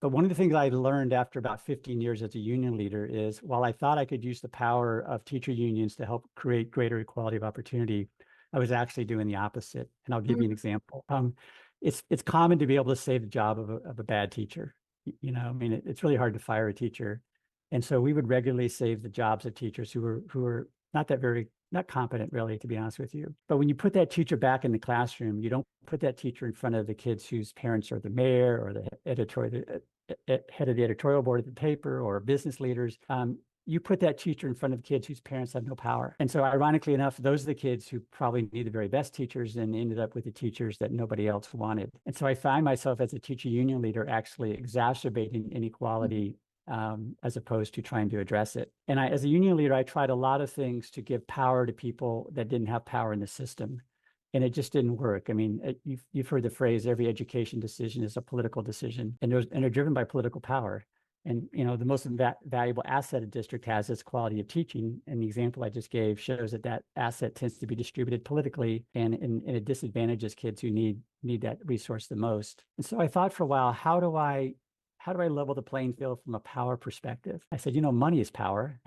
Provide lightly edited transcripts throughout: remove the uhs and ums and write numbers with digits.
But one of the things I learned after about 15 years as a union leader is while I thought I could use the power of teacher unions to help create greater equality of opportunity, I was actually doing the opposite. And I'll give you an example. It's common to be able to save the job of a bad teacher. You know, I mean, it's really hard to fire a teacher. And so we would regularly save the jobs of teachers who were not competent, really, to be honest with you. But when you put that teacher back in the classroom, you don't put that teacher in front of the kids whose parents are the mayor or the head of the editorial board of the paper or business leaders. You put that teacher in front of kids whose parents have no power. And so ironically enough, those are the kids who probably need the very best teachers and ended up with the teachers that nobody else wanted. And so I find myself as a teacher union leader actually exacerbating inequality as opposed to trying to address it. And as a union leader, I tried a lot of things to give power to people that didn't have power in the system. And it just didn't work. I mean, you've heard the phrase, every education decision is a political decision, and they're driven by political power. And, you know, the most valuable asset a district has is quality of teaching. And the example I just gave shows that that asset tends to be distributed politically and it disadvantages kids who need that resource the most. And so I thought for a while, how do I level the playing field from a power perspective? I said, you know, money is power.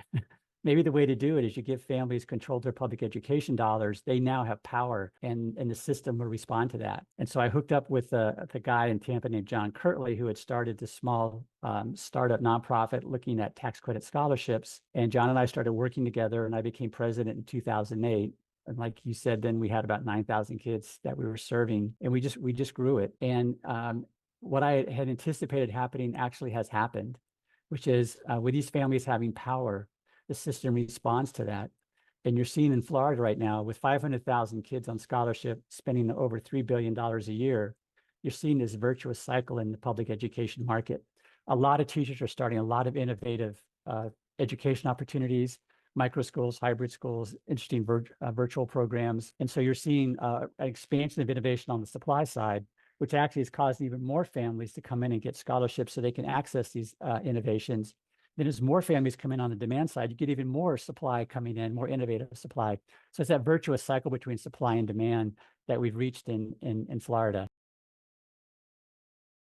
Maybe the way to do it is you give families control of their public education dollars. They now have power, and the system will respond to that. And so I hooked up with the guy in Tampa named John Kirtley, who had started this small startup nonprofit looking at tax credit scholarships. And John and I started working together, and I became president in 2008. And like you said, then we had about 9,000 kids that we were serving, and we just grew it. And what I had anticipated happening actually has happened, which is with these families having power, the system responds to that. And you're seeing in Florida right now, with 500,000 kids on scholarship, spending over $3 billion a year, you're seeing this virtuous cycle in the public education market. A lot of teachers are starting a lot of innovative education opportunities, micro schools, hybrid schools, interesting virtual programs. And so you're seeing an expansion of innovation on the supply side, which actually has caused even more families to come in and get scholarships so they can access these innovations. Then as more families come in on the demand side, you get even more supply coming in, more innovative supply. So it's that virtuous cycle between supply and demand that we've reached in Florida.